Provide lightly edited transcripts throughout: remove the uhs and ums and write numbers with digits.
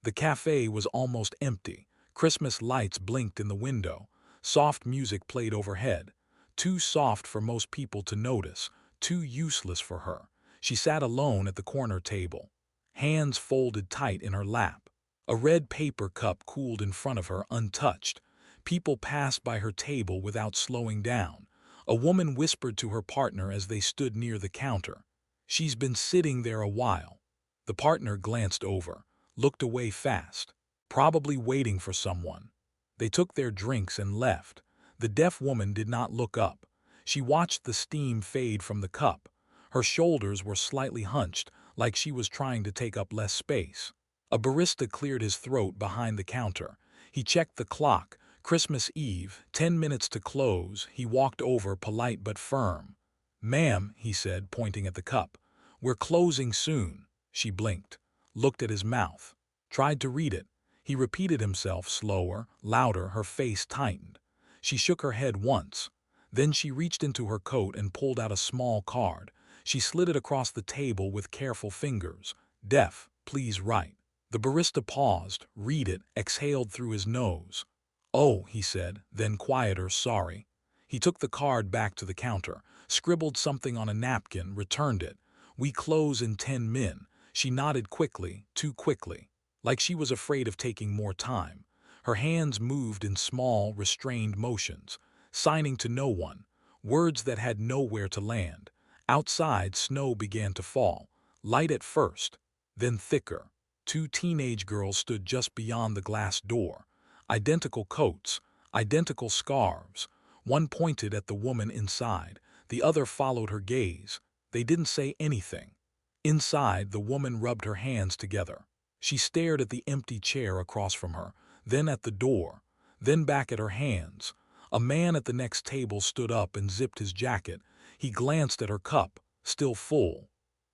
The cafe was almost empty. Christmas lights blinked in the window. Soft music played overhead. Too soft for most people to notice, too useless for her. She sat alone at the corner table, hands folded tight in her lap. A red paper cup cooled in front of her, untouched. People passed by her table without slowing down. A woman whispered to her partner as they stood near the counter, "She's been sitting there a while." The partner glanced over, looked away fast, probably waiting for someone. They took their drinks and left. The deaf woman did not look up. She watched the steam fade from the cup. Her shoulders were slightly hunched, like she was trying to take up less space. A barista cleared his throat behind the counter. He checked the clock. Christmas Eve, 10 minutes to close. He walked over, polite but firm. "Ma'am," he said, pointing at the cup, "we're closing soon." She blinked, looked at his mouth, tried to read it. He repeated himself, slower, louder. Her face tightened. She shook her head once. Then she reached into her coat and pulled out a small card. She slid it across the table with careful fingers. "Deaf, please write." The barista paused, read it, exhaled through his nose. "Oh," he said, then quieter, "sorry." He took the card back to the counter, scribbled something on a napkin, returned it. "We close in 10 min." She nodded quickly, too quickly, like she was afraid of taking more time. Her hands moved in small, restrained motions, signing to no one, words that had nowhere to land. Outside, snow began to fall, light at first, then thicker. Two teenage girls stood just beyond the glass door. Identical coats, identical scarves. One pointed at the woman inside, the other followed her gaze. They didn't say anything. Inside, the woman rubbed her hands together. She stared at the empty chair across from her, then at the door, then back at her hands. A man at the next table stood up and zipped his jacket. He glanced at her cup, still full.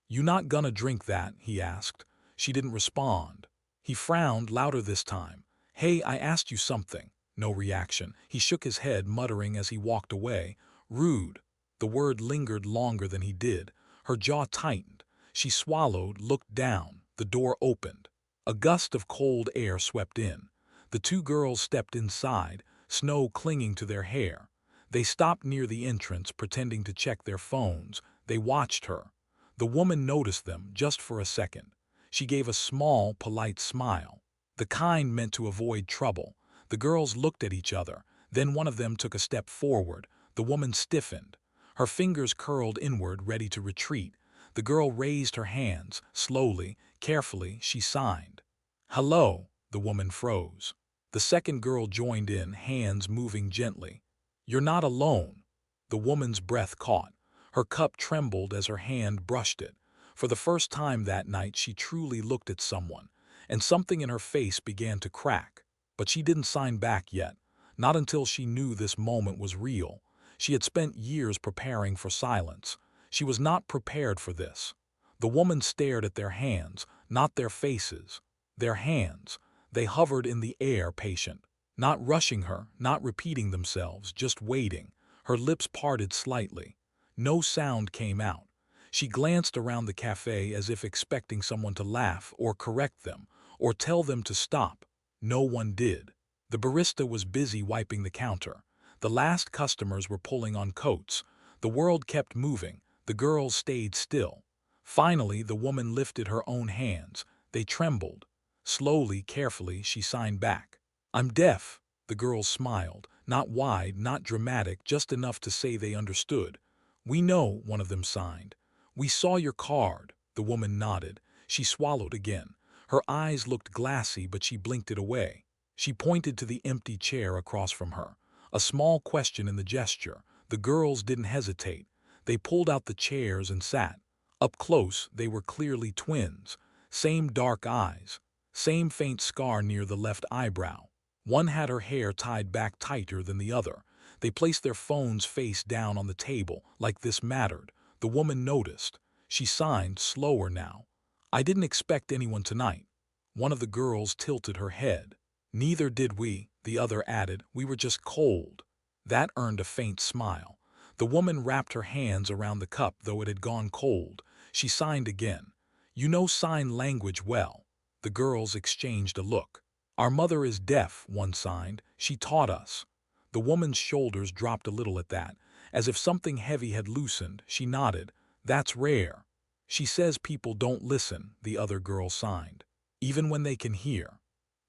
"You not gonna drink that?" he asked. She didn't respond. He frowned, louder this time. "Hey, I asked you something." No reaction. He shook his head, muttering as he walked away. "Rude." The word lingered longer than he did. Her jaw tightened. She swallowed, looked down. The door opened. A gust of cold air swept in. The two girls stepped inside, snow clinging to their hair. They stopped near the entrance, pretending to check their phones. They watched her. The woman noticed them, just for a second. She gave a small, polite smile, the kind meant to avoid trouble. The girls looked at each other. Then one of them took a step forward. The woman stiffened. Her fingers curled inward, ready to retreat. The girl raised her hands. Slowly, carefully, she signed. "Hello." The woman froze. The second girl joined in, hands moving gently. "You're not alone." The woman's breath caught. Her cup trembled as her hand brushed it. For the first time that night, she truly looked at someone, and something in her face began to crack. But she didn't sign back yet, not until she knew this moment was real. She had spent years preparing for silence. She was not prepared for this. The woman stared at their hands, not their faces. Their hands. They hovered in the air, patient. Not rushing her, not repeating themselves, just waiting. Her lips parted slightly. No sound came out. She glanced around the cafe as if expecting someone to laugh or correct them or tell them to stop. No one did. The barista was busy wiping the counter. The last customers were pulling on coats. The world kept moving. The girls stayed still. Finally, the woman lifted her own hands. They trembled. Slowly, carefully, she signed back. "I'm deaf." The girls smiled. Not wide, not dramatic, just enough to say they understood. "We know," one of them signed. "We saw your card." The woman nodded. She swallowed again. Her eyes looked glassy, but she blinked it away. She pointed to the empty chair across from her. A small question in the gesture. The girls didn't hesitate. They pulled out the chairs and sat. Up close, they were clearly twins. Same dark eyes. Same faint scar near the left eyebrow. One had her hair tied back tighter than the other. They placed their phones face down on the table, like this mattered. The woman noticed. She signed, slower now. "I didn't expect anyone tonight." One of the girls tilted her head. "Neither did we," the other added. "We were just cold." That earned a faint smile. The woman wrapped her hands around the cup, though it had gone cold. She signed again. "You know sign language well." The girls exchanged a look. Our mother is deaf, one signed. She taught us. The woman's shoulders dropped a little at that. As if something heavy had loosened, she nodded. That's rare. She says people don't listen, the other girl signed. Even when they can hear.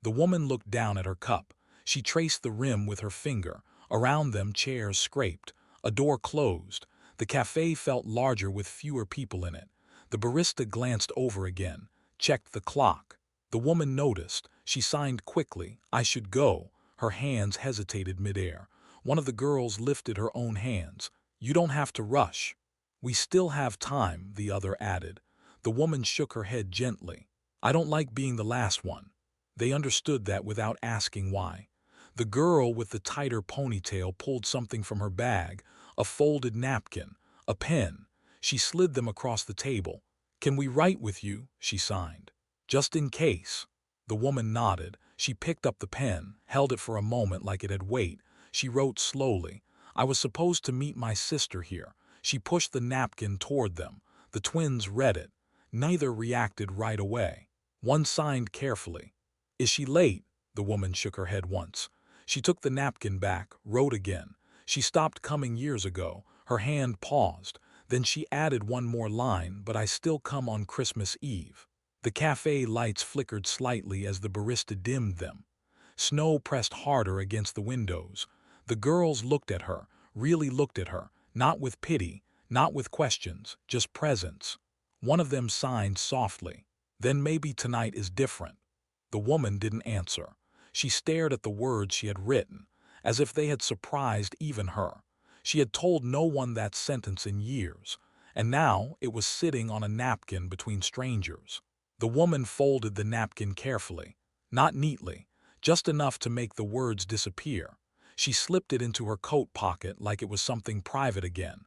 The woman looked down at her cup. She traced the rim with her finger. Around them, chairs scraped. A door closed. The cafe felt larger with fewer people in it. The barista glanced over again, checked the clock. The woman noticed. She signed quickly. I should go. Her hands hesitated midair. One of the girls lifted her own hands. You don't have to rush. We still have time, the other added. The woman shook her head gently. I don't like being the last one. They understood that without asking why. The girl with the tighter ponytail pulled something from her bag, a folded napkin, a pen. She slid them across the table. Can we write with you? She signed. Just in case. The woman nodded. She picked up the pen, held it for a moment like it had weight. She wrote slowly. I was supposed to meet my sister here. She pushed the napkin toward them. The twins read it. Neither reacted right away. One signed carefully. Is she late? The woman shook her head once. She took the napkin back, wrote again. She stopped coming years ago. Her hand paused. Then she added one more line, but I still come on Christmas Eve. The cafe lights flickered slightly as the barista dimmed them. Snow pressed harder against the windows. The girls looked at her, really looked at her, not with pity, not with questions, just presence. One of them signed softly. Then maybe tonight is different. The woman didn't answer. She stared at the words she had written, as if they had surprised even her. She had told no one that sentence in years, and now it was sitting on a napkin between strangers. The woman folded the napkin carefully, not neatly, just enough to make the words disappear. She slipped it into her coat pocket like it was something private again.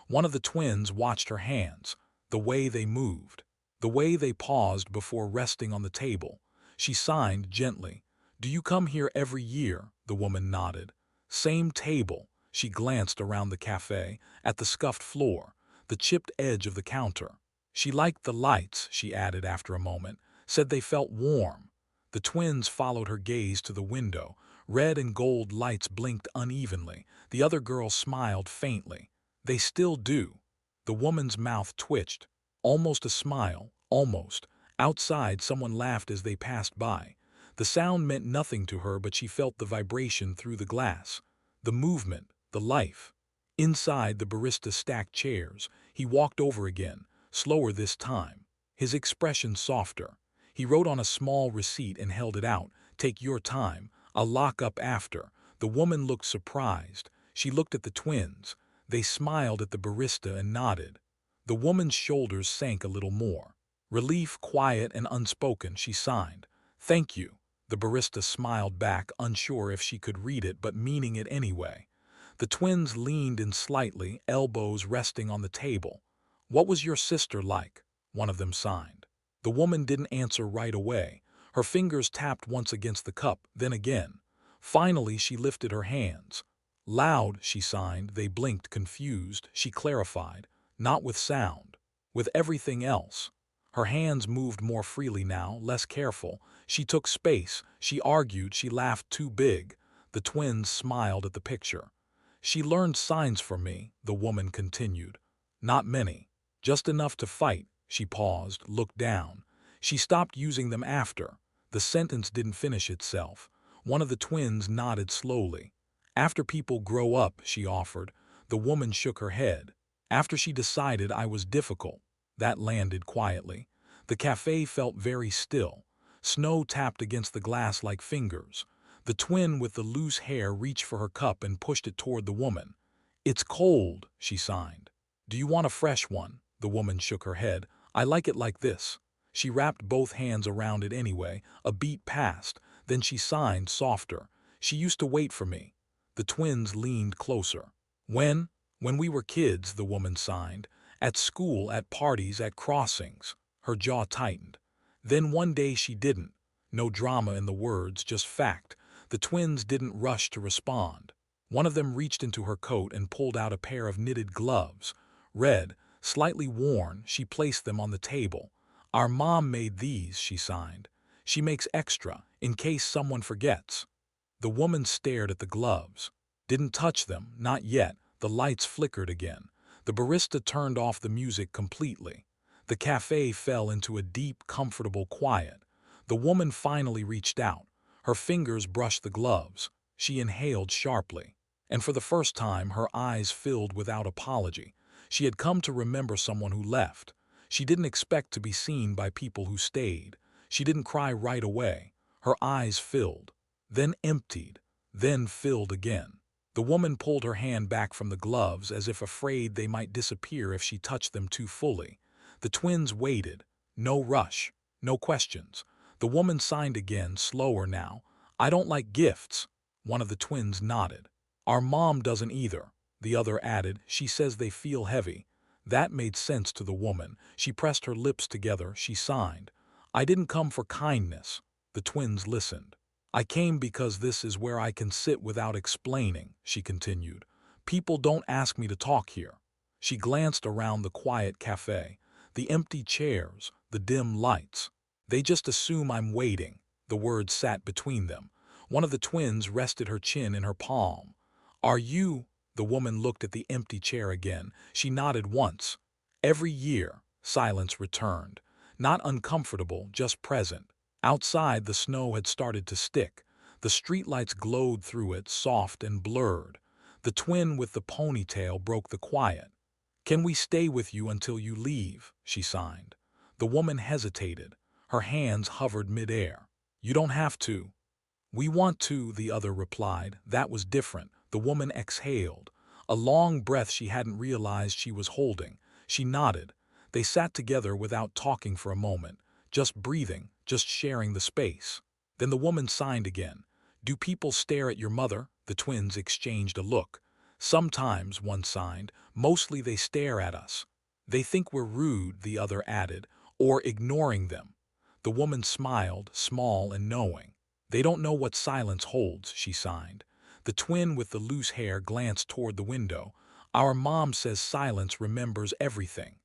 One of the twins watched her hands, the way they moved, the way they paused before resting on the table. She signed gently. Do you come here every year? The woman nodded. Same table. She glanced around the cafe, at the scuffed floor, the chipped edge of the counter. She liked the lights, she added after a moment, said they felt warm. The twins followed her gaze to the window. Red and gold lights blinked unevenly. The other girl smiled faintly. They still do. The woman's mouth twitched. Almost a smile, almost. Outside, someone laughed as they passed by. The sound meant nothing to her, but she felt the vibration through the glass. The movement, the life. Inside, the barista stacked chairs. He walked over again, slower this time, his expression softer. He wrote on a small receipt and held it out. Take your time. I'll lock up after. The woman looked surprised. She looked at the twins. They smiled at the barista and nodded. The woman's shoulders sank a little more. Relief, quiet and unspoken, she signed. Thank you. The barista smiled back, unsure if she could read it but meaning it anyway. The twins leaned in slightly, elbows resting on the table. What was your sister like? One of them signed. The woman didn't answer right away. Her fingers tapped once against the cup, then again. Finally, she lifted her hands. Loud, she signed. They blinked, confused. She clarified. Not with sound. With everything else. Her hands moved more freely now, less careful. She took space. She argued. She laughed too big. The twins smiled at the picture. She learned signs from me, the woman continued. Not many. Just enough to fight. She paused, looked down. She stopped using them after. The sentence didn't finish itself. One of the twins nodded slowly. After people grow up, she offered. The woman shook her head. After she decided I was difficult. That landed quietly. The cafe felt very still. Snow tapped against the glass like fingers. The twin with the loose hair reached for her cup and pushed it toward the woman. It's cold, she signed. Do you want a fresh one? The woman shook her head. I like it like this. She wrapped both hands around it anyway. A beat passed. Then she signed softer. She used to wait for me. The twins leaned closer. When we were kids, the woman signed. At school, at parties, at crossings. Her jaw tightened. Then one day she didn't. No drama in the words, just fact. The twins didn't rush to respond. One of them reached into her coat and pulled out a pair of knitted gloves. Red, slightly worn, she placed them on the table. Our mom made these, she signed. She makes extra, in case someone forgets." The woman stared at the gloves. Didn't touch them, not yet. The lights flickered again. The barista turned off the music completely. The café fell into a deep, comfortable quiet. The woman finally reached out. Her fingers brushed the gloves. She inhaled sharply. And for the first time, her eyes filled without apology. She had come to remember someone who left. She didn't expect to be seen by people who stayed. She didn't cry right away. Her eyes filled, then emptied, then filled again. The woman pulled her hand back from the gloves as if afraid they might disappear if she touched them too fully. The twins waited. No rush, no questions. The woman signed again, slower now. "I don't like gifts." One of the twins nodded. "Our mom doesn't either," the other added. "She says they feel heavy." That made sense to the woman. She pressed her lips together. She signed. "I didn't come for kindness." The twins listened. "I came because this is where I can sit without explaining," she continued. "People don't ask me to talk here." She glanced around the quiet cafe. The empty chairs, the dim lights. "They just assume I'm waiting." The words sat between them. One of the twins rested her chin in her palm. "Are you?" The woman looked at the empty chair again. She nodded once. "Every year." Silence returned. Not uncomfortable, just present. Outside, the snow had started to stick. The streetlights glowed through it, soft and blurred. The twin with the ponytail broke the quiet. "Can we stay with you until you leave?" she signed. The woman hesitated. Her hands hovered midair. "You don't have to." "We want to," the other replied. That was different. The woman exhaled. A long breath she hadn't realized she was holding. She nodded. They sat together without talking for a moment, just breathing, just sharing the space. Then the woman signed again. "Do people stare at your mother?" The twins exchanged a look. "Sometimes," one signed. "Mostly they stare at us." "They think we're rude," the other added, "or ignoring them." The woman smiled, small and knowing. "They don't know what silence holds," she signed. The twin with the loose hair glanced toward the window. "Our mom says silence remembers everything."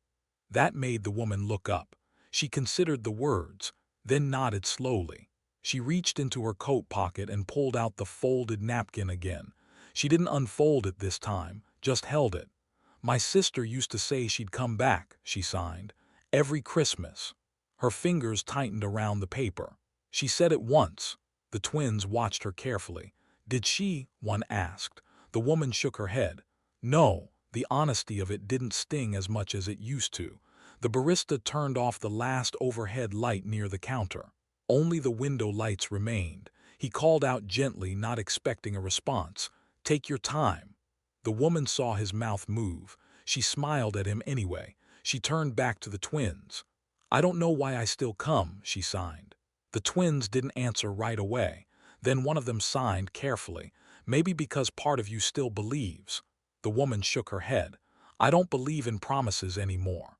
That made the woman look up. She considered the words, then nodded slowly. She reached into her coat pocket and pulled out the folded napkin again. She didn't unfold it this time, just held it. "My sister used to say she'd come back," she signed. "Every Christmas." Her fingers tightened around the paper. "She said it once." The twins watched her carefully. "Did she?" one asked. The woman shook her head. "No." The honesty of it didn't sting as much as it used to. The barista turned off the last overhead light near the counter. Only the window lights remained. He called out gently, not expecting a response. "Take your time." The woman saw his mouth move. She smiled at him anyway. She turned back to the twins. "I don't know why I still come," she signed. The twins didn't answer right away. Then one of them signed carefully. "Maybe because part of you still believes." The woman shook her head. "I don't believe in promises anymore."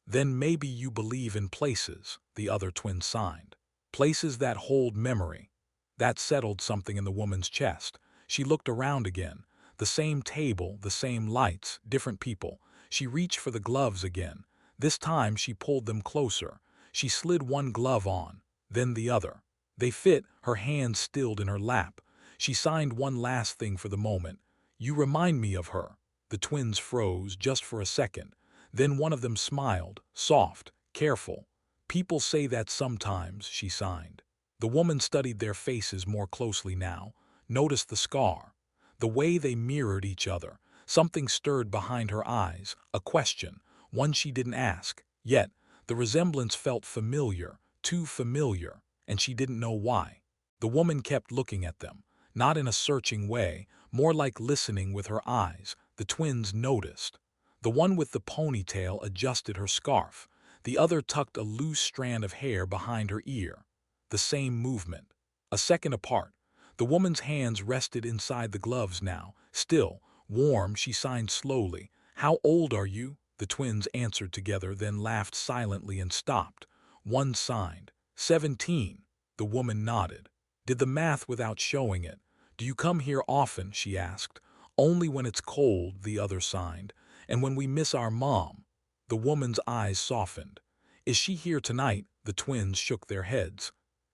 "Then maybe you believe in places," the other twin signed. "Places that hold memory." That settled something in the woman's chest. She looked around again. The same table, the same lights, different people. She reached for the gloves again. This time she pulled them closer. She slid one glove on, then the other. They fit, her hands stilled in her lap. She signed one last thing for the moment. "You remind me of her." The twins froze just for a second. Then one of them smiled, soft, careful. "People say that sometimes," she signed. The woman studied their faces more closely now, noticed the scar. The way they mirrored each other. Something stirred behind her eyes, a question, one she didn't ask. Yet, the resemblance felt familiar, too familiar, and she didn't know why. The woman kept looking at them, not in a searching way, more like listening with her eyes. The twins noticed. The one with the ponytail adjusted her scarf. The other tucked a loose strand of hair behind her ear. The same movement. A second apart. The woman's hands rested inside the gloves now. Still, warm, she signed slowly. "How old are you?" The twins answered together, then laughed silently and stopped. One signed. 17. The woman nodded. Did the math without showing it. "Do you come here often?" she asked. "Only when it's cold," the other signed. "And when we miss our mom." The woman's eyes softened. "Is she here tonight?" The twins shook their heads.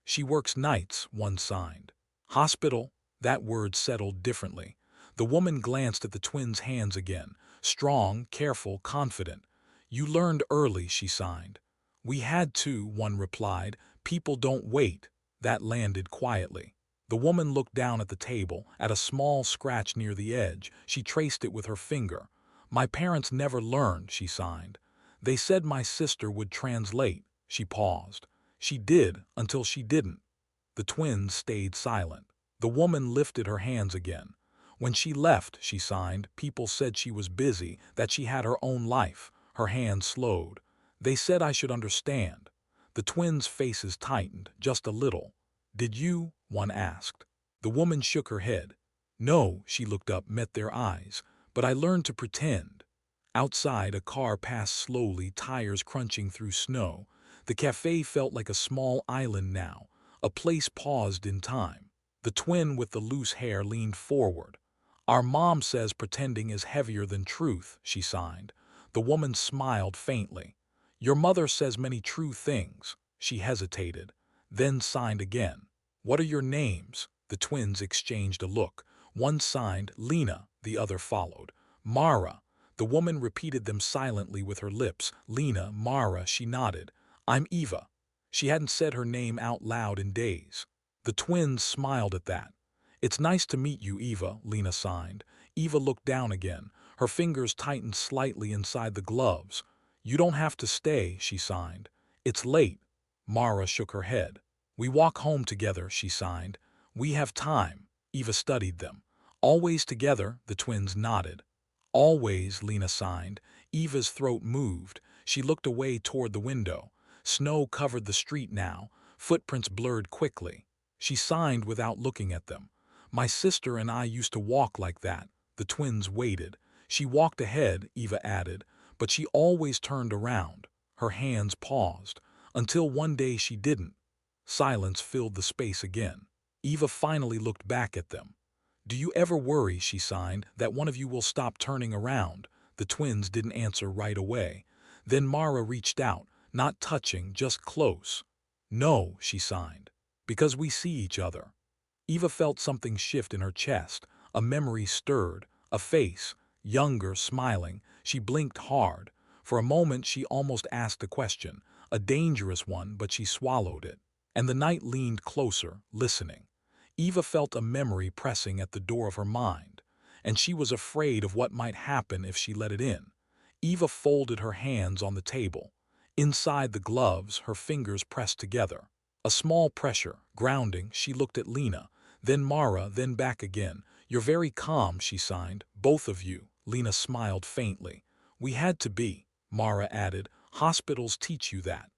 She works nights, one signed. Hospital, that word settled differently. The woman glanced at the twins' hands again, strong, careful, confident. You learned early, she signed. We had to, one replied. People don't wait. That landed quietly. The woman looked down at the table, at a small scratch near the edge. She traced it with her finger. My parents never learned, she signed. They said my sister would translate. She paused. She did, until she didn't. The twins stayed silent. The woman lifted her hands again. When she left, she signed, people said she was busy, that she had her own life. Her hands slowed. They said I should understand. The twins' faces tightened, just a little. Did you? One asked. The woman shook her head. No, she looked up, met their eyes. But I learned to pretend. Outside, a car passed slowly, tires crunching through snow. The cafe felt like a small island now, a place paused in time. The twin with the loose hair leaned forward. Our mom says pretending is heavier than truth, she signed. The woman smiled faintly. Your mother says many true things. She hesitated, then signed again. What are your names? The twins exchanged a look. One signed Lena, the other followed. Mara. The woman repeated them silently with her lips. Lena, Mara, she nodded. I'm Eva. She hadn't said her name out loud in days. The twins smiled at that. It's nice to meet you, Eva, Lena signed. Eva looked down again. Her fingers tightened slightly inside the gloves. You don't have to stay, she signed. It's late. Mara shook her head. We walk home together, she signed. We have time. Eva studied them. Always together, the twins nodded. Always, Lena signed. Eva's throat moved. She looked away toward the window. Snow covered the street now. Footprints blurred quickly. She signed without looking at them. My sister and I used to walk like that. The twins waited. She walked ahead, Eva added, but she always turned around. Her hands paused, until one day she didn't. Silence filled the space again. Eva finally looked back at them. Do you ever worry, she signed, that one of you will stop turning around? The twins didn't answer right away. Then Mara reached out, not touching, just close. No, she signed, because we see each other. Eva felt something shift in her chest. A memory stirred, a face, younger, smiling. She blinked hard. For a moment she almost asked a question, a dangerous one, but she swallowed it. And the night leaned closer, listening. Eva felt a memory pressing at the door of her mind, and she was afraid of what might happen if she let it in. Eva folded her hands on the table. Inside the gloves, her fingers pressed together. A small pressure, grounding. She looked at Lena, then Mara, then back again. You're very calm, she signed. Both of you. Lena smiled faintly. We had to be, Mara added. Hospitals teach you that.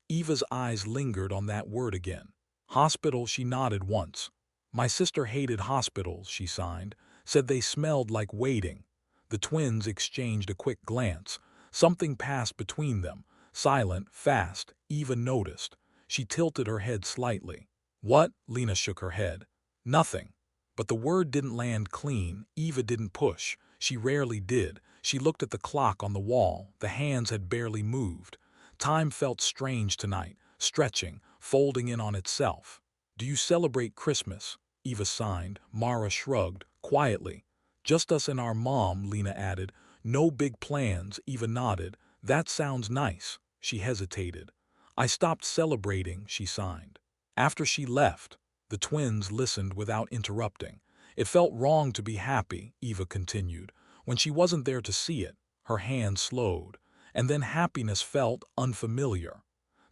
Eva's eyes lingered on that word again. Hospital, she nodded once. My sister hated hospitals, she signed, said they smelled like waiting. The twins exchanged a quick glance. Something passed between them. Silent, fast, Eva noticed. She tilted her head slightly. What? Lena shook her head. Nothing. But the word didn't land clean. Eva didn't push. She rarely did. She looked at the clock on the wall. The hands had barely moved. Time felt strange tonight, stretching, folding in on itself. Do you celebrate Christmas? Eva signed. Mara shrugged, quietly. Just us and our mom, Lena added. No big plans, Eva nodded. That sounds nice. She hesitated. I stopped celebrating, she signed. After she left, the twins listened without interrupting. It felt wrong to be happy, Eva continued, when she wasn't there to see it. Her hand slowed, and then happiness felt unfamiliar.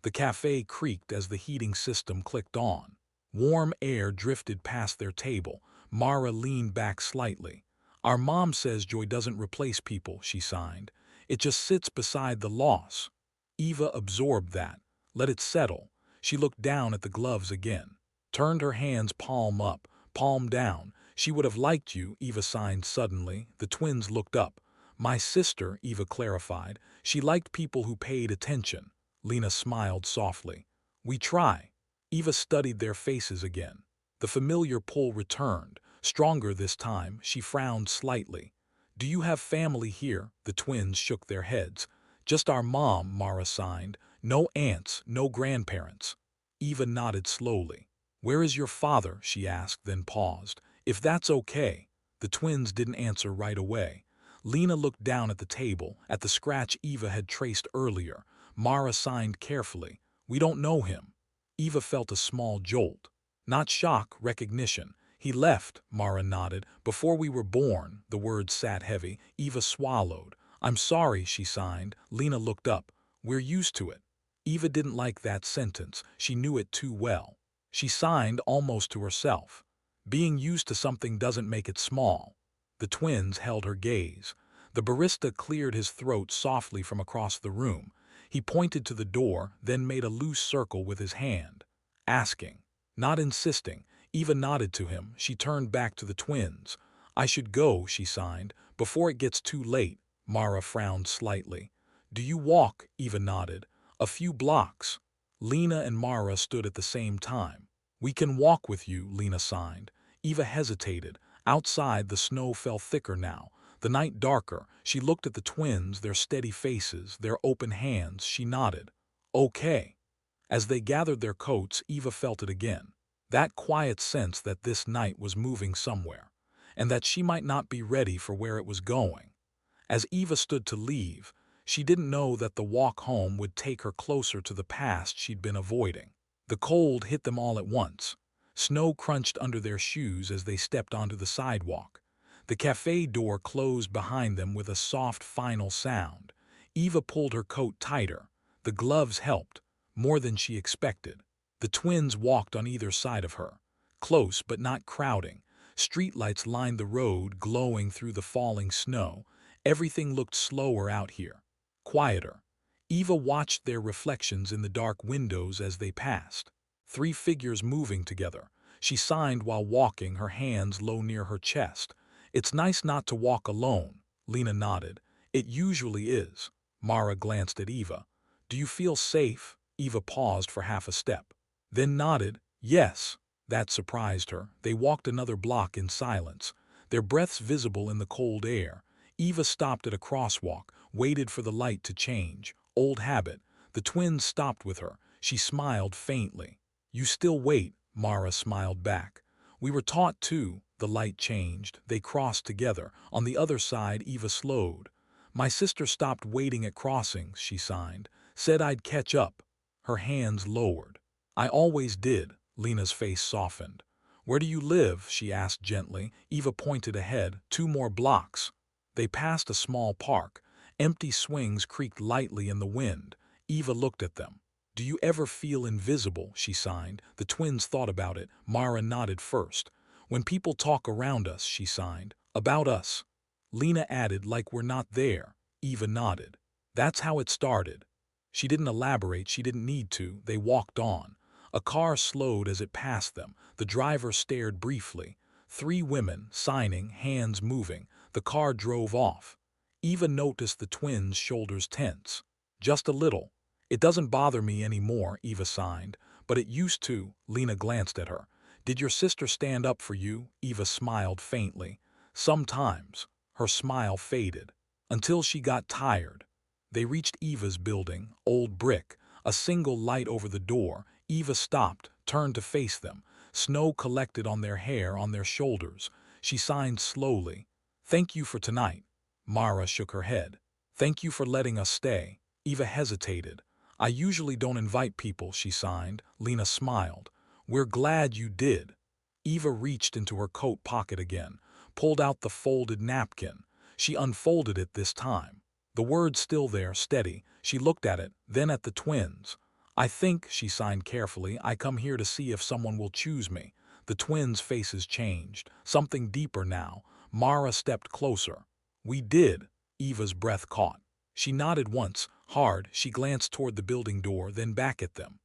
The cafe creaked as the heating system clicked on. Warm air drifted past their table. Mara leaned back slightly. Our mom says joy doesn't replace people, she signed. It just sits beside the loss. Eva absorbed that, let it settle. She looked down at the gloves again, turned her hands palm up, palm down. She would have liked you, Eva signed suddenly. The twins looked up. My sister, Eva clarified. She liked people who paid attention. Lena smiled softly. We try. Eva studied their faces again. The familiar pull returned, stronger this time. She frowned slightly. Do you have family here? The twins shook their heads. Just our mom, Mara signed. No aunts, no grandparents. Eva nodded slowly. "Where is your father?" she asked, then paused. "If that's okay." The twins didn't answer right away. Lena looked down at the table, at the scratch Eva had traced earlier. Mara signed carefully. "We don't know him." Eva felt a small jolt. Not shock, recognition. "He left," Mara nodded. "Before we were born." The words sat heavy. Eva swallowed. "I'm sorry," she signed. Lena looked up. "We're used to it." Eva didn't like that sentence. She knew it too well. She signed almost to herself. Being used to something doesn't make it small. The twins held her gaze. The barista cleared his throat softly from across the room. He pointed to the door, then made a loose circle with his hand. Asking. Not insisting. Eva nodded to him. She turned back to the twins. "I should go," she signed, "before it gets too late." Mara frowned slightly. "Do you walk?" Eva nodded. "A few blocks." Lena and Mara stood at the same time. "We can walk with you," Lena signed. Eva hesitated. Outside, the snow fell thicker now, the night darker. She looked at the twins, their steady faces, their open hands. She nodded. "Okay." As they gathered their coats, Eva felt it again. That quiet sense that this night was moving somewhere, and that she might not be ready for where it was going. As Eva stood to leave, she didn't know that the walk home would take her closer to the past she'd been avoiding. The cold hit them all at once. Snow crunched under their shoes as they stepped onto the sidewalk. The cafe door closed behind them with a soft final sound. Eva pulled her coat tighter. The gloves helped, more than she expected. The twins walked on either side of her, close but not crowding. Streetlights lined the road, glowing through the falling snow. Everything looked slower out here, quieter. Eva watched their reflections in the dark windows as they passed. 3 figures moving together. She signed while walking, her hands low near her chest. "It's nice not to walk alone." Lena nodded. "It usually is." Mara glanced at Eva. "Do you feel safe?" Eva paused for half a step, then nodded. "Yes." That surprised her. They walked another block in silence, their breaths visible in the cold air. Eva stopped at a crosswalk, waited for the light to change. Old habit. The twins stopped with her. She smiled faintly. "You still wait," Mara smiled back. "We were taught to." The light changed. They crossed together. On the other side, Eva slowed. "My sister stopped waiting at crossings," she signed. "Said I'd catch up." Her hands lowered. "I always did." Lena's face softened. "Where do you live?" she asked gently. Eva pointed ahead. 2 more blocks." They passed a small park. Empty swings creaked lightly in the wind. Eva looked at them. "Do you ever feel invisible?" she signed. The twins thought about it. Mara nodded first. "When people talk around us," she signed. "About us." Lena added, "Like we're not there." Eva nodded. "That's how it started." She didn't elaborate, she didn't need to. They walked on. A car slowed as it passed them. The driver stared briefly. 3 women, signing, hands moving. The car drove off. Eva noticed the twins' shoulders tense. "Just a little." "It doesn't bother me anymore," Eva signed. "But it used to." Lena glanced at her. "Did your sister stand up for you?" Eva smiled faintly. "Sometimes." Her smile faded. "Until she got tired." They reached Eva's building, old brick, a single light over the door. Eva stopped, turned to face them. Snow collected on their hair, on their shoulders. She signed slowly. "Thank you for tonight." Mara shook her head. "Thank you for letting us stay." Eva hesitated. "I usually don't invite people," she signed. Lena smiled. "We're glad you did." Eva reached into her coat pocket again, pulled out the folded napkin. She unfolded it this time. The words still there, steady. She looked at it, then at the twins. "I think," she signed carefully, "I come here to see if someone will choose me." The twins' faces changed. Something deeper now. Mara stepped closer. "We did." Eva's breath caught. She nodded once, hard. She glanced toward the building door, then back at them.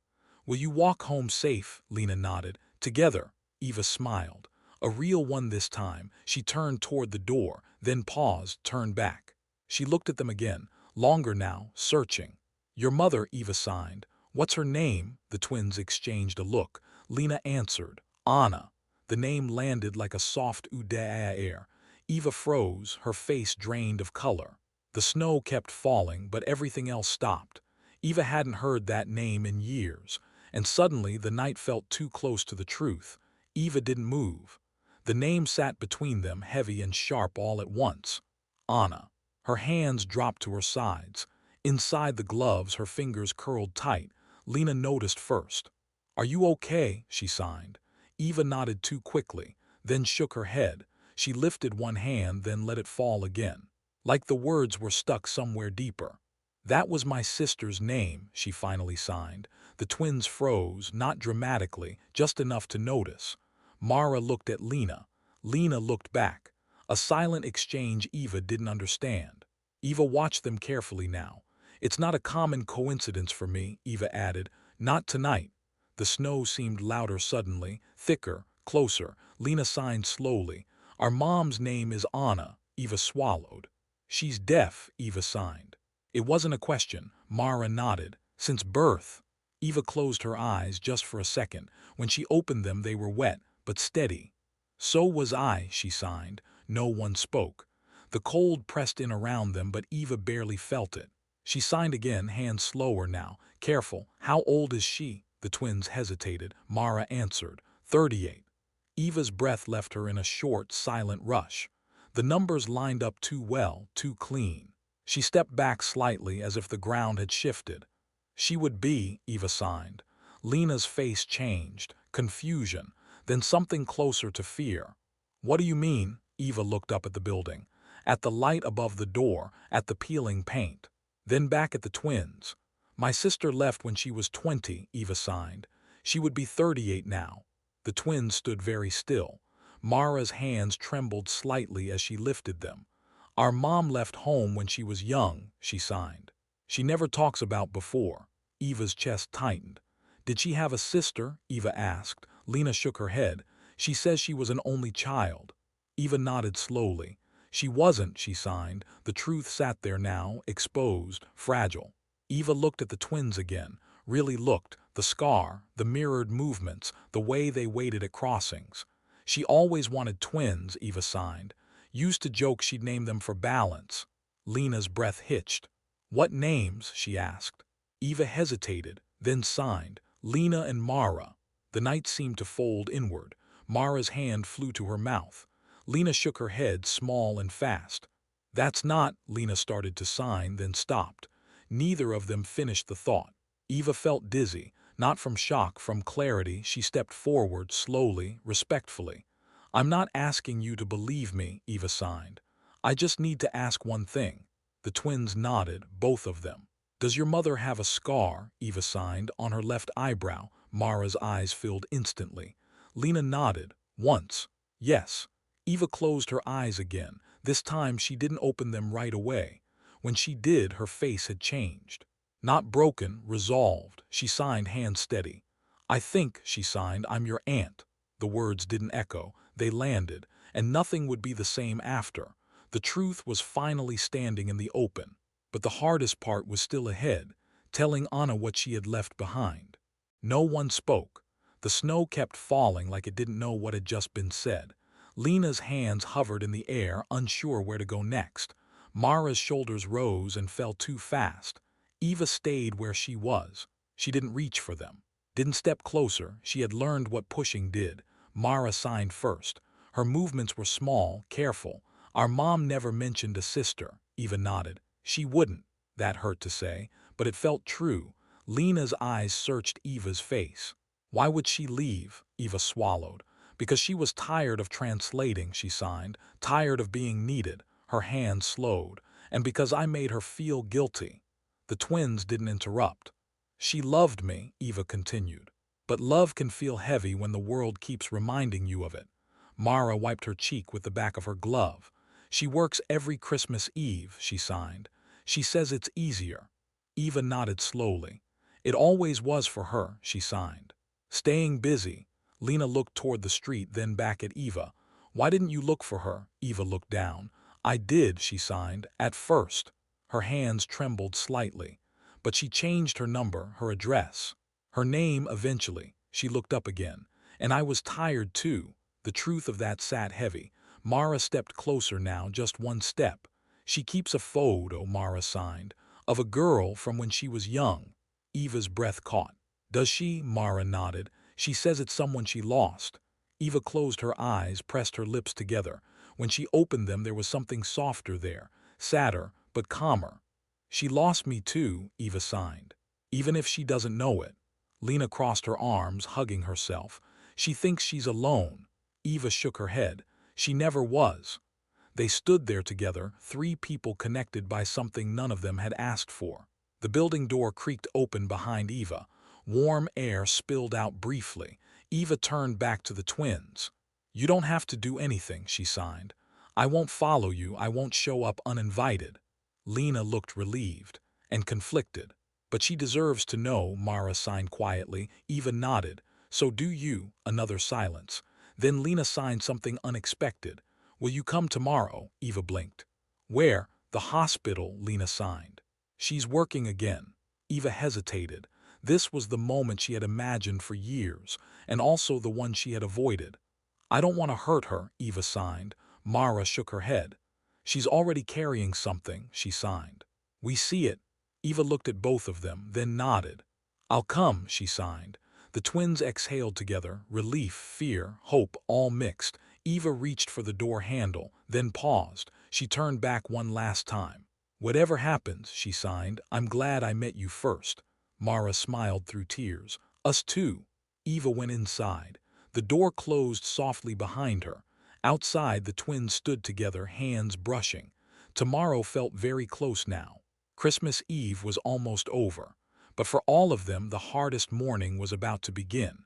"Will you walk home safe?" Lena nodded. "Together." Eva smiled. A real one this time. She turned toward the door, then paused, turned back. She looked at them again, longer now, searching. "Your mother," Eva signed. "What's her name?" The twins exchanged a look. Lena answered, "Anna." The name landed like a soft air. Eva froze, her face drained of color. The snow kept falling, but everything else stopped. Eva hadn't heard that name in years, and suddenly the night felt too close to the truth. Eva didn't move. The name sat between them, heavy and sharp all at once. Anna. Her hands dropped to her sides. Inside the gloves, her fingers curled tight. Lena noticed first. "Are you okay?" she signed. Eva nodded too quickly, then shook her head. She lifted one hand, then let it fall again, like the words were stuck somewhere deeper. "That was my sister's name," she finally signed. The twins froze, not dramatically, just enough to notice. Mara looked at Lena. Lena looked back. A silent exchange Eva didn't understand. Eva watched them carefully now. "It's not a common coincidence for me," Eva added. "Not tonight." The snow seemed louder suddenly, thicker, closer. Lena signed slowly. "Our mom's name is Anna." Eva swallowed. "She's deaf," Eva signed. It wasn't a question. Mara nodded. "Since birth." Eva closed her eyes just for a second. When she opened them, they were wet, but steady. "So was I," she signed. No one spoke. The cold pressed in around them, but Eva barely felt it. She signed again, hands slower now. "Careful. How old is she?" The twins hesitated. Mara answered, 38. Eva's breath left her in a short, silent rush. The numbers lined up too well, too clean. She stepped back slightly, as if the ground had shifted. "She would be," Eva signed. Lena's face changed. Confusion, then something closer to fear. "What do you mean?" Eva looked up at the building, at the light above the door, at the peeling paint, then back at the twins. "My sister left when she was 20, Eva signed. She would be 38 now." The twins stood very still. Mara's hands trembled slightly as she lifted them. "Our mom left home when she was young," she signed. "She never talks about before." Eva's chest tightened. "Did she have a sister?" Eva asked. Lena shook her head. "She says she was an only child." Eva nodded slowly. "She wasn't," she signed. The truth sat there now, exposed, fragile. Eva looked at the twins again, really looked, the scar, the mirrored movements, the way they waited at crossings. "She always wanted twins," Eva signed. "Used to joke she'd name them for balance." Lena's breath hitched. "What names?" she asked. Eva hesitated, then signed, "Lena and Mara." The night seemed to fold inward. Mara's hand flew to her mouth. Lena shook her head, small and fast. "That's not," Lena started to sign, then stopped. Neither of them finished the thought. Eva felt dizzy, not from shock, from clarity. She stepped forward, slowly, respectfully. "I'm not asking you to believe me," Eva signed. "I just need to ask one thing." The twins nodded, both of them. "Does your mother have a scar?" Eva signed, "on her left eyebrow." Mara's eyes filled instantly. Lena nodded. "Once." "Yes." Eva closed her eyes again. This time she didn't open them right away. When she did, her face had changed. Not broken, resolved. She signed, hands steady. "I think," she signed, "I'm your aunt." The words didn't echo. They landed, and nothing would be the same after. The truth was finally standing in the open. But the hardest part was still ahead, telling Anna what she had left behind. No one spoke. The snow kept falling like it didn't know what had just been said. Lena's hands hovered in the air, unsure where to go next. Mara's shoulders rose and fell too fast. Eva stayed where she was. She didn't reach for them, didn't step closer. She had learned what pushing did. Mara signed first. Her movements were small, careful. "Our mom never mentioned a sister." Eva nodded. "She wouldn't." That hurt to say, but it felt true. Lena's eyes searched Eva's face. "Why would she leave?" Eva swallowed. "Because she was tired of translating," she signed, "tired of being needed." Her hand slowed. "And because I made her feel guilty." The twins didn't interrupt. "She loved me," Eva continued. "But love can feel heavy when the world keeps reminding you of it." Mara wiped her cheek with the back of her glove. "She works every Christmas Eve," she signed. "She says it's easier." Eva nodded slowly. "It always was for her," she signed. "Staying busy." Lena looked toward the street, then back at Eva. "Why didn't you look for her?" Eva looked down. "I did," she signed, "at first." Her hands trembled slightly. "But she changed her number, her address. Her name eventually." She looked up again. "And I was tired too." The truth of that sat heavy. Mara stepped closer now, just one step. "She keeps a photo," Mara signed, "of a girl from when she was young." Eva's breath caught. Does she? Mara nodded. She says it's someone she lost. Eva closed her eyes, pressed her lips together. When she opened them, there was something softer there, sadder, but calmer. She lost me too, Eva signed. Even if she doesn't know it. Lena crossed her arms, hugging herself. She thinks she's alone. Eva shook her head. She never was. They stood there together, three people connected by something none of them had asked for. The building door creaked open behind Eva. Warm air spilled out briefly. Eva turned back to the twins. "You don't have to do anything," she signed. "I won't follow you, I won't show up uninvited." Lena looked relieved and conflicted. "But she deserves to know," Mara signed quietly. Eva nodded. "So do you." Another silence. Then Lena signed something unexpected. "Will you come tomorrow?" Eva blinked. "Where?" "The hospital," Lena signed. "She's working again." Eva hesitated. This was the moment she had imagined for years, and also the one she had avoided. "I don't want to hurt her," Eva signed. Mara shook her head. "She's already carrying something," she signed. "We see it." Eva looked at both of them, then nodded. "I'll come," she signed. The twins exhaled together, relief, fear, hope, all mixed. Eva reached for the door handle, then paused. She turned back one last time. "Whatever happens," she signed, "I'm glad I met you first." Mara smiled through tears. "Us too." Eva went inside. The door closed softly behind her. Outside, the twins stood together, hands brushing. Tomorrow felt very close now. Christmas Eve was almost over. But for all of them, the hardest morning was about to begin.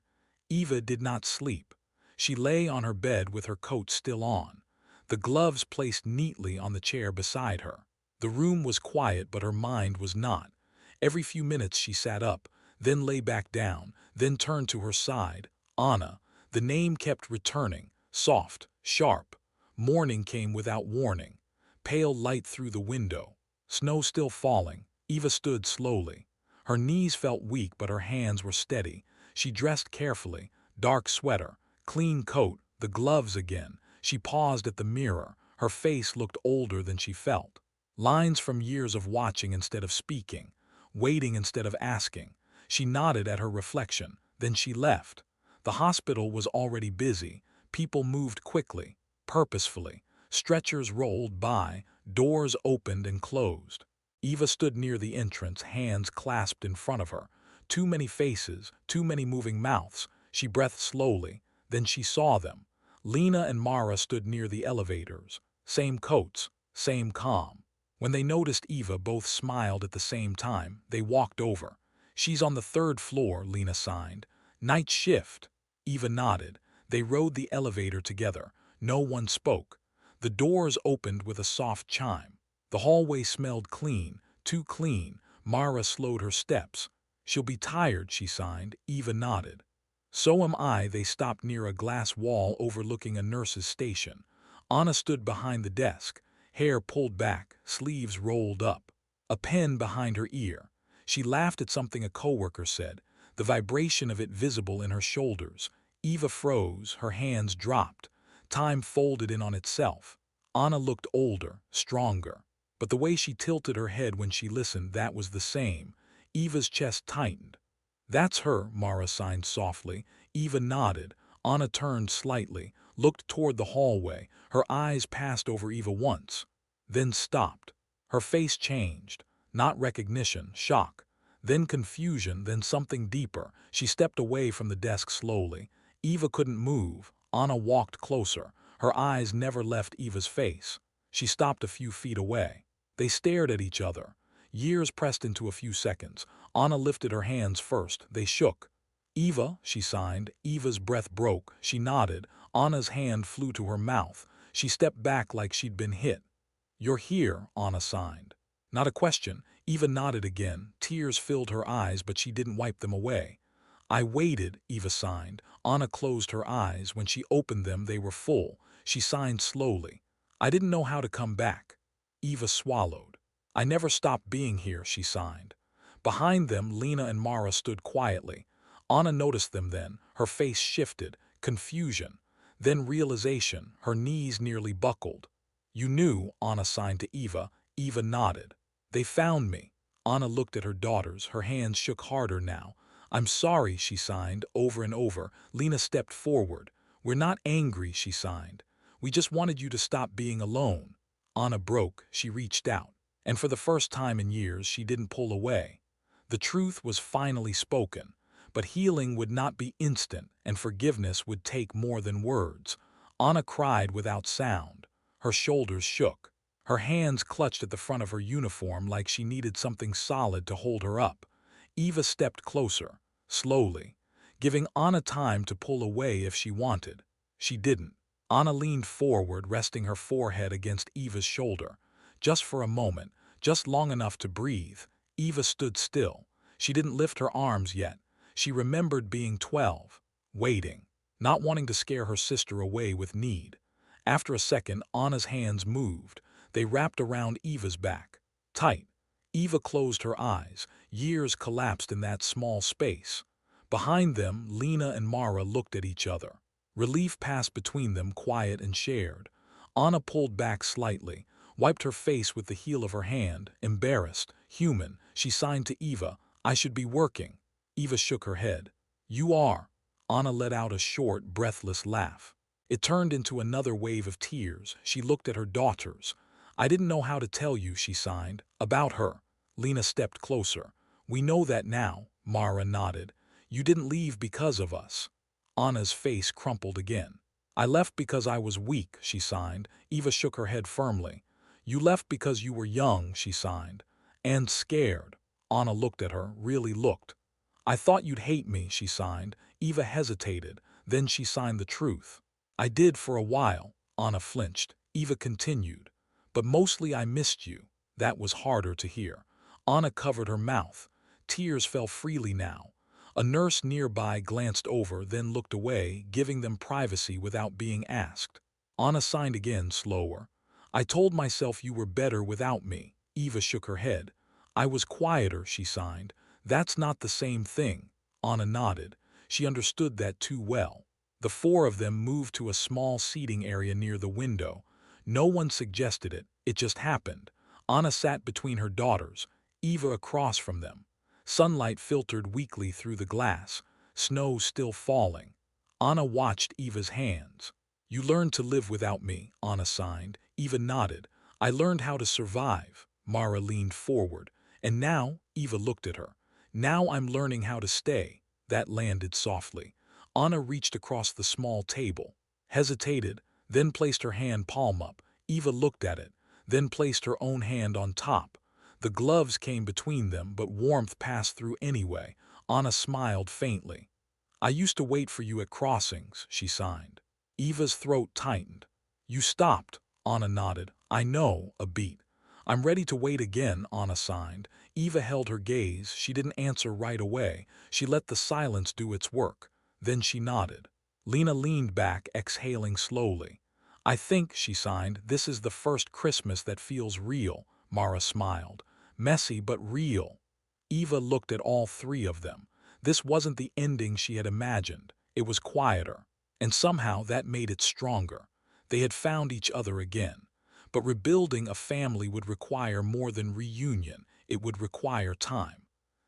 Eva did not sleep. She lay on her bed with her coat still on, the gloves placed neatly on the chair beside her. The room was quiet, but her mind was not. Every few minutes she sat up, then lay back down, then turned to her side. Anna. The name kept returning, soft, sharp. Morning came without warning. Pale light through the window. Snow still falling. Eva stood slowly. Her knees felt weak, but her hands were steady. She dressed carefully. Dark sweater, clean coat, the gloves again. She paused at the mirror. Her face looked older than she felt. Lines from years of watching instead of speaking, waiting instead of asking. She nodded at her reflection. Then she left. The hospital was already busy. People moved quickly, purposefully. Stretchers rolled by, doors opened and closed. Eva stood near the entrance, hands clasped in front of her. Too many faces, too many moving mouths. She breathed slowly. Then she saw them. Lena and Mara stood near the elevators. Same coats, same calm. When they noticed Eva, both smiled at the same time. They walked over. "She's on the third floor," Lena signed. "Night shift." Eva nodded. They rode the elevator together. No one spoke. The doors opened with a soft chime. The hallway smelled clean, too clean. Mara slowed her steps. "She'll be tired," she signed. Eva nodded. "So am I." They stopped near a glass wall overlooking a nurse's station. Anna stood behind the desk, hair pulled back, sleeves rolled up, a pen behind her ear. She laughed at something a coworker said, the vibration of it visible in her shoulders. Eva froze, her hands dropped. Time folded in on itself. Anna looked older, stronger. But the way she tilted her head when she listened, that was the same. Eva's chest tightened. "That's her," Mara signed softly. Eva nodded. Anna turned slightly, looked toward the hallway. Her eyes passed over Eva once, then stopped. Her face changed. Not recognition, shock. Then confusion, then something deeper. She stepped away from the desk slowly. Eva couldn't move. Anna walked closer. Her eyes never left Eva's face. She stopped a few feet away. They stared at each other. Years pressed into a few seconds. Anna lifted her hands first. They shook. "Eva," she signed. Eva's breath broke. She nodded. Anna's hand flew to her mouth. She stepped back like she'd been hit. "You're here," Anna signed. Not a question. Eva nodded again. Tears filled her eyes, but she didn't wipe them away. "I waited," Eva signed. Anna closed her eyes. When she opened them, they were full. She signed slowly. "I didn't know how to come back." Eva swallowed. "I never stopped being here," she signed. Behind them, Lena and Mara stood quietly. Anna noticed them then. Her face shifted. Confusion. Then realization. Her knees nearly buckled. "You knew," Anna signed to Eva. Eva nodded. "They found me." Anna looked at her daughters. Her hands shook harder now. I'm sorry, she signed, over and over. Lena stepped forward. We're not angry, she signed. We just wanted you to stop being alone. Anna broke, she reached out. And for the first time in years, she didn't pull away. The truth was finally spoken. But healing would not be instant, and forgiveness would take more than words. Anna cried without sound. Her shoulders shook. Her hands clutched at the front of her uniform like she needed something solid to hold her up. Eva stepped closer, slowly, giving Anna time to pull away if she wanted. She didn't. Anna leaned forward, resting her forehead against Eva's shoulder. Just for a moment, just long enough to breathe. Eva stood still. She didn't lift her arms yet. She remembered being 12, waiting, not wanting to scare her sister away with need. After a second, Anna's hands moved. They wrapped around Eva's back. Tight. Eva closed her eyes. Years collapsed in that small space. Behind them, Lena and Mara looked at each other. Relief passed between them, quiet and shared. Anna pulled back slightly, wiped her face with the heel of her hand, embarrassed, human. She signed to Eva, I should be working. Eva shook her head. You are. Anna let out a short, breathless laugh. It turned into another wave of tears. She looked at her daughters. I didn't know how to tell you, she signed. About her. Lena stepped closer. We know that now, Mara nodded. You didn't leave because of us. Anna's face crumpled again. I left because I was weak, she signed. Eva shook her head firmly. You left because you were young, she signed. And scared. Anna looked at her, really looked. I thought you'd hate me, she signed. Eva hesitated. Then she signed the truth. I did for a while. Anna flinched. Eva continued. But mostly I missed you. That was harder to hear. Anna covered her mouth. Tears fell freely now. A nurse nearby glanced over, then looked away, giving them privacy without being asked. Anna signed again, slower. I told myself you were better without me. Eva shook her head. I was quieter, she signed. That's not the same thing. Anna nodded. She understood that too well. The four of them moved to a small seating area near the window. No one suggested it. It just happened. Anna sat between her daughters, Eva across from them. Sunlight filtered weakly through the glass, snow still falling. Anna watched Eva's hands. You learned to live without me, Anna signed. Eva nodded. I learned how to survive. Mara leaned forward. And now, Eva looked at her. Now I'm learning how to stay. That landed softly. Anna reached across the small table, hesitated, then placed her hand palm up. Eva looked at it, then placed her own hand on top. The gloves came between them, but warmth passed through anyway. Anna smiled faintly. I used to wait for you at crossings, she signed. Eva's throat tightened. You stopped, Anna nodded. I know, a beat. I'm ready to wait again, Anna signed. Eva held her gaze. She didn't answer right away. She let the silence do its work. Then she nodded. Lena leaned back, exhaling slowly. I think, she signed, this is the first Christmas that feels real. Mara smiled. Messy but real. Eva looked at all three of them. This wasn't the ending she had imagined. It was quieter. And somehow that made it stronger. They had found each other again. But rebuilding a family would require more than reunion. It would require time.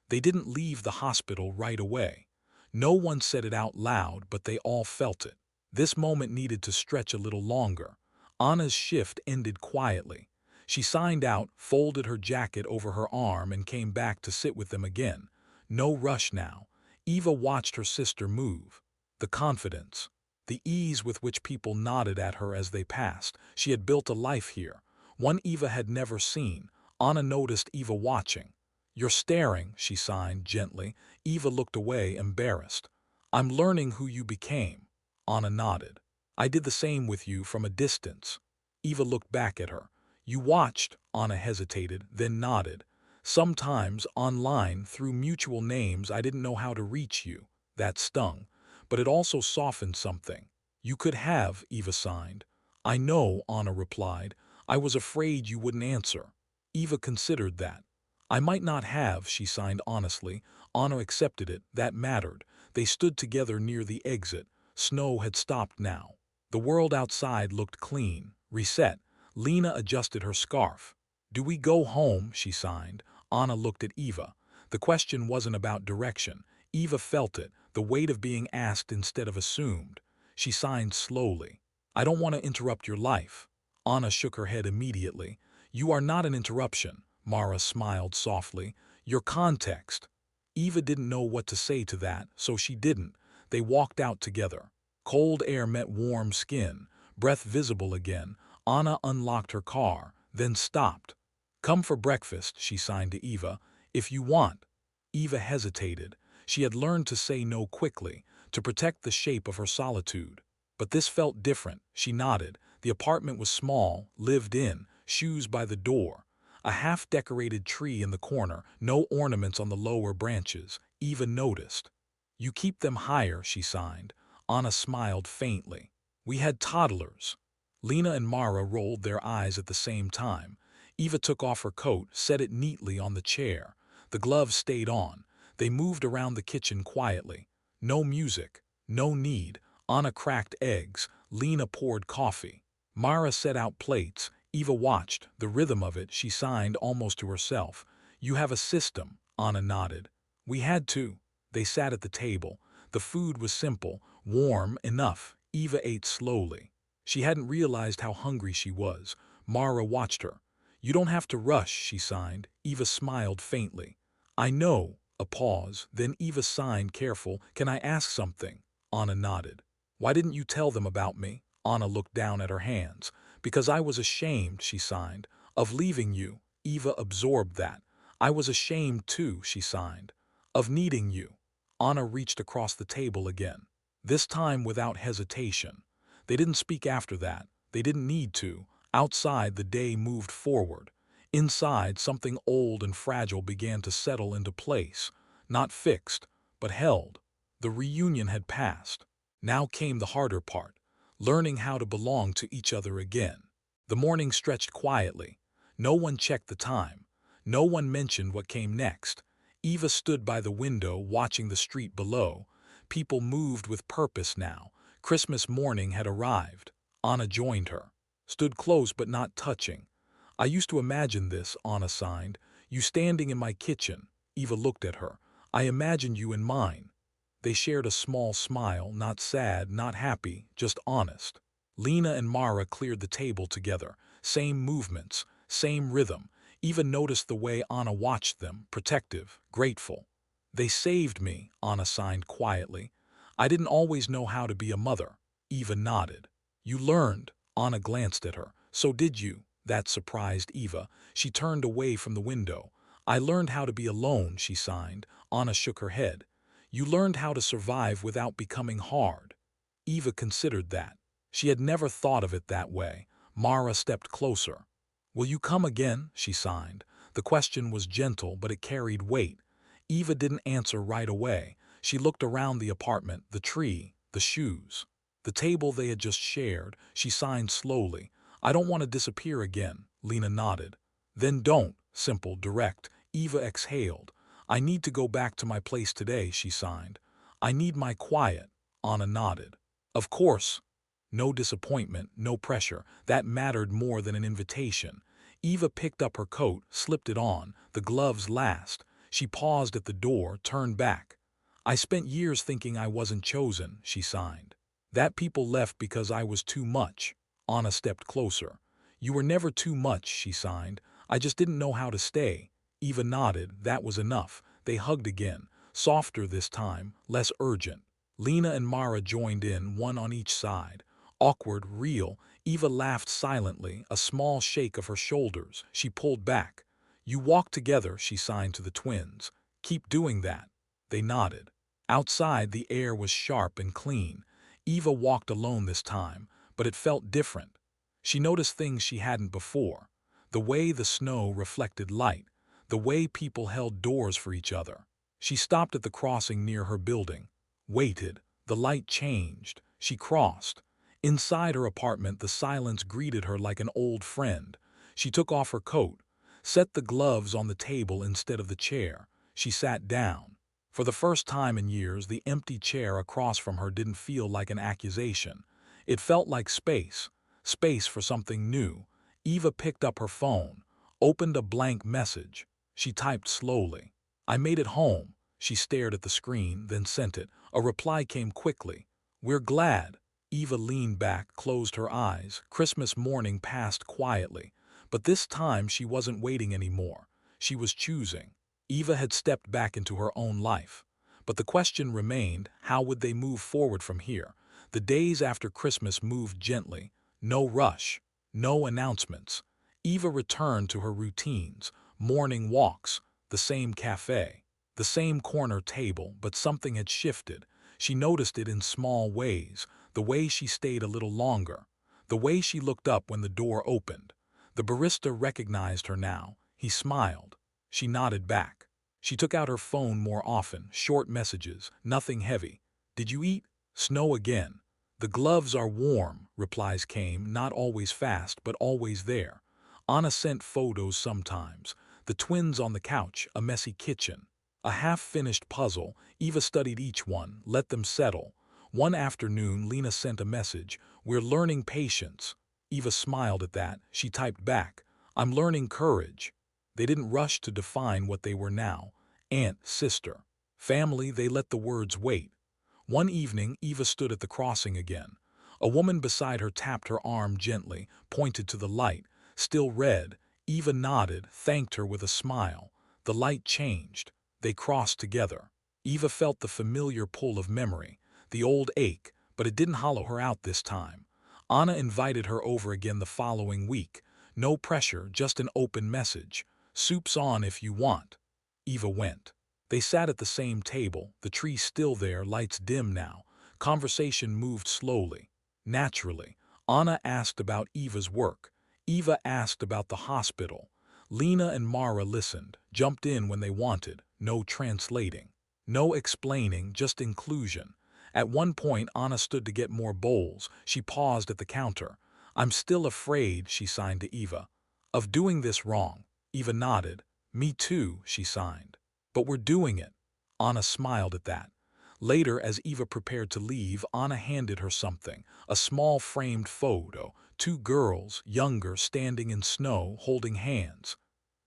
They didn't leave the hospital right away. No one said it out loud, but they all felt it. This moment needed to stretch a little longer. Anna's shift ended quietly. She signed out, folded her jacket over her arm, and came back to sit with them again. No rush now. Eva watched her sister move. The confidence, the ease with which people nodded at her as they passed. She had built a life here, one Eva had never seen. Anna noticed Eva watching. You're staring, she signed gently. Eva looked away, embarrassed. I'm learning who you became. Anna nodded. I did the same with you from a distance. Eva looked back at her. You watched, Anna hesitated, then nodded. Sometimes, online, through mutual names, I didn't know how to reach you. That stung. But it also softened something. You could have, Eva signed. I know, Anna replied. I was afraid you wouldn't answer. Eva considered that. I might not have, she signed honestly. Anna accepted it. That mattered. They stood together near the exit. Snow had stopped now. The world outside looked clean, reset. Lena adjusted her scarf. Do we go home, she signed. Anna looked at Eva. The question wasn't about direction. Eva felt it, the weight of being asked instead of assumed. She signed slowly. I don't want to interrupt your life. Anna shook her head immediately. You are not an interruption, Mara smiled softly. Your context. Eva didn't know what to say to that, so she didn't. They walked out together. Cold air met warm skin, breath visible again. Anna unlocked her car, then stopped. Come for breakfast, she signed to Eva. If you want. Eva hesitated. She had learned to say no quickly, to protect the shape of her solitude. But this felt different. She nodded. The apartment was small, lived in, shoes by the door. A half-decorated tree in the corner, no ornaments on the lower branches. Eva noticed. You keep them higher, she signed. Anna smiled faintly. We had toddlers. Lena and Mara rolled their eyes at the same time. Eva took off her coat, set it neatly on the chair. The gloves stayed on. They moved around the kitchen quietly. No music, no need. Anna cracked eggs. Lena poured coffee. Mara set out plates. Eva watched. The rhythm of it, she signed almost to herself. You have a system, Anna nodded. We had to. They sat at the table. The food was simple, warm enough. Eva ate slowly. She hadn't realized how hungry she was. Mara watched her. You don't have to rush, she signed. Eva smiled faintly. I know. A pause. Then Eva signed, careful. Can I ask something? Anna nodded. Why didn't you tell them about me? Anna looked down at her hands. Because I was ashamed, she signed, of leaving you. Eva absorbed that. I was ashamed too, she signed, of needing you. Anna reached across the table again, this time without hesitation. They didn't speak after that. They didn't need to. Outside, the day moved forward. Inside, something old and fragile began to settle into place. Not fixed, but held. The reunion had passed. Now came the harder part, learning how to belong to each other again. The morning stretched quietly. No one checked the time. No one mentioned what came next. Eva stood by the window watching the street below. People moved with purpose now. Christmas morning had arrived. Anna joined her. Stood close but not touching. I used to imagine this, Anna signed. You standing in my kitchen. Eva looked at her. I imagined you in mine. They shared a small smile, not sad, not happy, just honest. Lena and Mara cleared the table together. Same movements, same rhythm. Eva noticed the way Anna watched them, protective, grateful. They saved me, Anna signed quietly. I didn't always know how to be a mother. Eva nodded. You learned. Anna glanced at her. So did you. That surprised Eva. She turned away from the window. I learned how to be alone, she signed. Anna shook her head. You learned how to survive without becoming hard. Eva considered that. She had never thought of it that way. Mara stepped closer. Will you come again? She signed. The question was gentle, but it carried weight. Eva didn't answer right away. She looked around the apartment, the tree, the shoes. The table they had just shared. She signed slowly. I don't want to disappear again. Lena nodded. Then don't. Simple, direct. Eva exhaled. I need to go back to my place today, she signed. I need my quiet. Anna nodded. Of course. No disappointment, no pressure. That mattered more than an invitation. Eva picked up her coat, slipped it on, the gloves last. She paused at the door, turned back. I spent years thinking I wasn't chosen, she signed. That people left because I was too much. Anna stepped closer. You were never too much, she signed. I just didn't know how to stay. Eva nodded. That was enough. They hugged again, softer this time, less urgent. Lena and Mara joined in, one on each side. Awkward, real. Eva laughed silently, a small shake of her shoulders. She pulled back. You walk together, she signed to the twins. Keep doing that. They nodded. Outside, the air was sharp and clean. Eva walked alone this time, but it felt different. She noticed things she hadn't before. The way the snow reflected light. The way people held doors for each other. She stopped at the crossing near her building. Waited. The light changed. She crossed. Inside her apartment, the silence greeted her like an old friend. She took off her coat, set the gloves on the table instead of the chair. She sat down. For the first time in years, the empty chair across from her didn't feel like an accusation. It felt like space. Space for something new. Eva picked up her phone, opened a blank message. She typed slowly. I made it home. She stared at the screen, then sent it. A reply came quickly. "We're glad." Eva leaned back, closed her eyes. Christmas morning passed quietly. But this time she wasn't waiting anymore. She was choosing. Eva had stepped back into her own life. But the question remained, how would they move forward from here? The days after Christmas moved gently. No rush. No announcements. Eva returned to her routines. Morning walks. The same café. The same corner table, but something had shifted. She noticed it in small ways. The way she stayed a little longer. The way she looked up when the door opened. The barista recognized her now. He smiled. She nodded back. She took out her phone more often, short messages, nothing heavy. "Did you eat? Snow again." "The gloves are warm," replies came, not always fast, but always there. Anna sent photos sometimes. The twins on the couch, a messy kitchen. A half-finished puzzle. Eva studied each one, let them settle. One afternoon, Lena sent a message. "We're learning patience." Eva smiled at that. She typed back, "I'm learning courage." They didn't rush to define what they were now. Aunt, sister, family, they let the words wait. One evening, Eva stood at the crossing again. A woman beside her tapped her arm gently, pointed to the light. Still red. Eva nodded, thanked her with a smile. The light changed. They crossed together. Eva felt the familiar pull of memory, the old ache, but it didn't hollow her out this time. Anna invited her over again the following week. No pressure, just an open message. "Soup's on if you want." Eva went. They sat at the same table, the tree still there, lights dim now. Conversation moved slowly, naturally. Anna asked about Eva's work. Eva asked about the hospital. Lena and Mara listened, jumped in when they wanted. No translating. No explaining, just inclusion. At one point, Anna stood to get more bowls. She paused at the counter. "I'm still afraid," she signed to Eva, "of doing this wrong." Eva nodded. "Me too," she signed. "But we're doing it." Anna smiled at that. Later, as Eva prepared to leave, Anna handed her something, a small framed photo, two girls, younger, standing in snow, holding hands.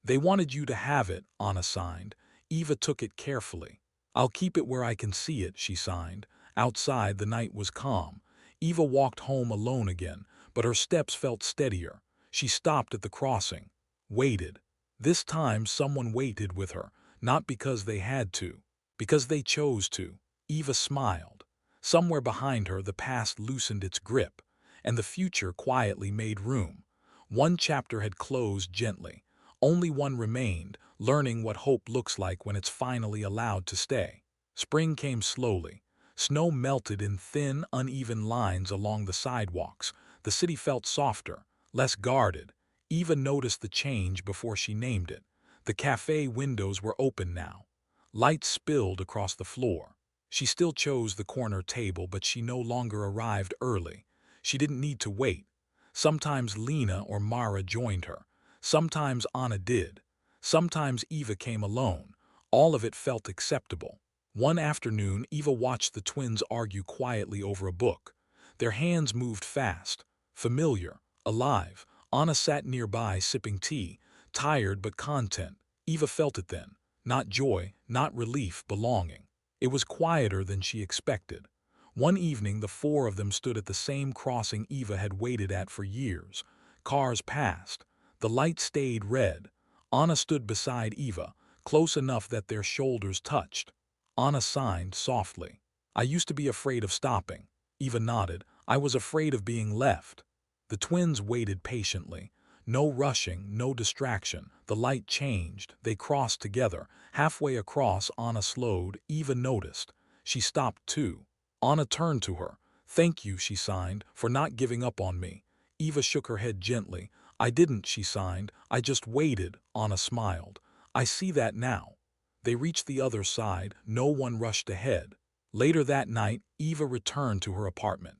"They wanted you to have it," Anna signed. Eva took it carefully. "I'll keep it where I can see it," she signed. Outside, the night was calm. Eva walked home alone again, but her steps felt steadier. She stopped at the crossing. Waited. This time someone waited with her, not because they had to, because they chose to. Eva smiled. Somewhere behind her, the past loosened its grip, and the future quietly made room. One chapter had closed gently. Only one remained, learning what hope looks like when it's finally allowed to stay. Spring came slowly. Snow melted in thin, uneven lines along the sidewalks. The city felt softer, less guarded. Eva noticed the change before she named it. The cafe windows were open now. Light spilled across the floor. She still chose the corner table, but she no longer arrived early. She didn't need to wait. Sometimes Lena or Mara joined her. Sometimes Anna did. Sometimes Eva came alone. All of it felt acceptable. One afternoon, Eva watched the twins argue quietly over a book. Their hands moved fast, familiar, alive. Anna sat nearby sipping tea, tired but content. Eva felt it then. Not joy, not relief, belonging. It was quieter than she expected. One evening, the four of them stood at the same crossing Eva had waited at for years. Cars passed. The light stayed red. Anna stood beside Eva, close enough that their shoulders touched. Anna signed softly. "I used to be afraid of stopping." Eva nodded. "I was afraid of being left." The twins waited patiently. No rushing, no distraction. The light changed. They crossed together. Halfway across, Anna slowed. Eva noticed. She stopped too. Anna turned to her. "Thank you," she signed, "for not giving up on me." Eva shook her head gently. "I didn't," she signed. "I just waited." Anna smiled. "I see that now." They reached the other side. No one rushed ahead. Later that night, Eva returned to her apartment.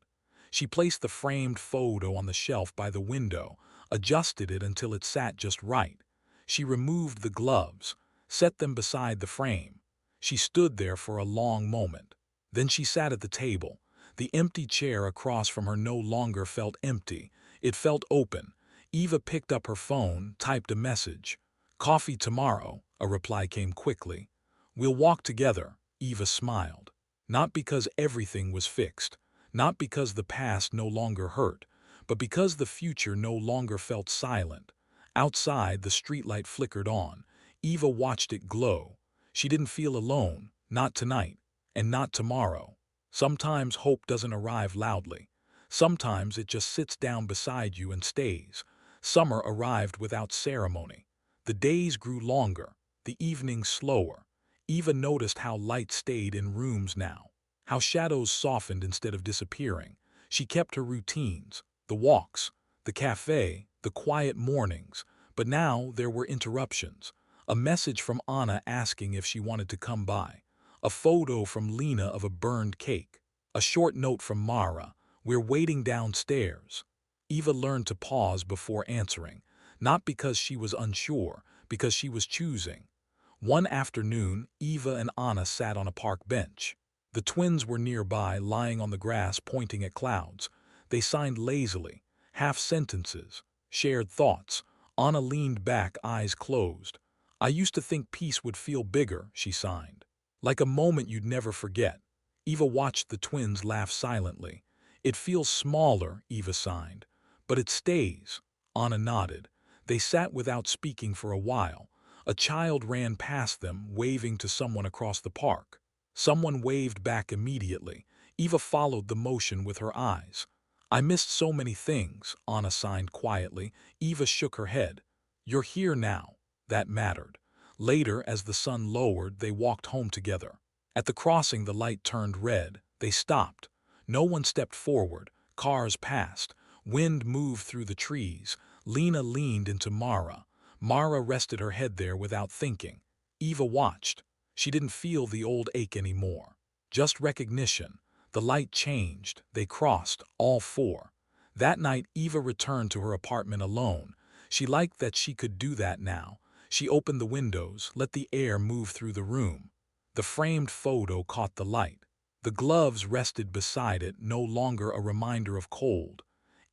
She placed the framed photo on the shelf by the window, adjusted it until it sat just right. She removed the gloves, set them beside the frame. She stood there for a long moment. Then she sat at the table. The empty chair across from her no longer felt empty. It felt open. Eva picked up her phone, typed a message. "Coffee tomorrow," a reply came quickly. We'll walk together, Eva smiled. Not because everything was fixed, not because the past no longer hurt, but because the future no longer felt silent. Outside, the streetlight flickered on. Eva watched it glow. She didn't feel alone, not tonight, and not tomorrow. Sometimes hope doesn't arrive loudly. Sometimes it just sits down beside you and stays. Summer arrived without ceremony. The days grew longer, the evenings slower. Eva noticed how light stayed in rooms now, how shadows softened instead of disappearing. She kept her routines, the walks, the café, the quiet mornings, but now there were interruptions. A message from Anna asking if she wanted to come by, a photo from Lena of a burned cake, a short note from Mara, "We're waiting downstairs." Eva learned to pause before answering, not because she was unsure, because she was choosing. One afternoon, Eva and Anna sat on a park bench. The twins were nearby, lying on the grass pointing at clouds. They signed lazily, half sentences, shared thoughts. Anna leaned back, eyes closed. "I used to think peace would feel bigger," she signed. "Like a moment you'd never forget." Eva watched the twins laugh silently. "It feels smaller," Eva signed. "But it stays." Anna nodded. They sat without speaking for a while. A child ran past them, waving to someone across the park. Someone waved back immediately. Eva followed the motion with her eyes. "I missed so many things," Anna signed quietly. Eva shook her head. "You're here now." That mattered. Later, as the sun lowered, they walked home together. At the crossing, the light turned red. They stopped. No one stepped forward. Cars passed. Wind moved through the trees. Lena leaned into Mara. Mara rested her head there without thinking. Eva watched. She didn't feel the old ache anymore. Just recognition. The light changed. They crossed, all four. That night, Eva returned to her apartment alone. She liked that she could do that now. She opened the windows, let the air move through the room. The framed photo caught the light. The gloves rested beside it, no longer a reminder of cold.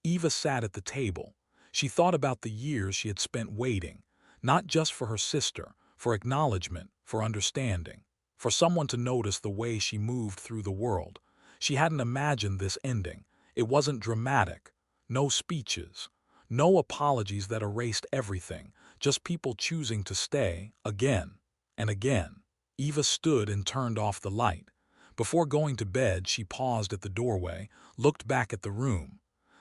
Eva sat at the table. She thought about the years she had spent waiting, not just for her sister, for acknowledgement, for understanding, for someone to notice the way she moved through the world. She hadn't imagined this ending. It wasn't dramatic. No speeches. No apologies that erased everything. Just people choosing to stay, again and again. Eva stood and turned off the light. Before going to bed, she paused at the doorway, looked back at the room.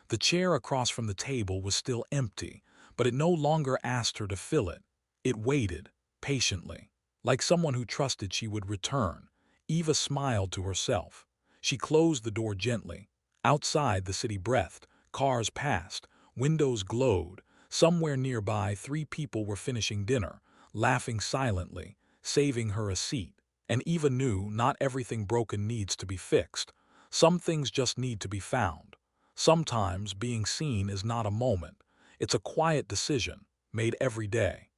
The chair across from the table was still empty, but it no longer asked her to fill it. It waited, patiently, like someone who trusted she would return. Eva smiled to herself. She closed the door gently. Outside, the city breathed. Cars passed. Windows glowed. Somewhere nearby, 3 people were finishing dinner, laughing silently, saving her a seat. And Eva knew not everything broken needs to be fixed. Some things just need to be found. Sometimes being seen is not a moment. It's a quiet decision, made every day.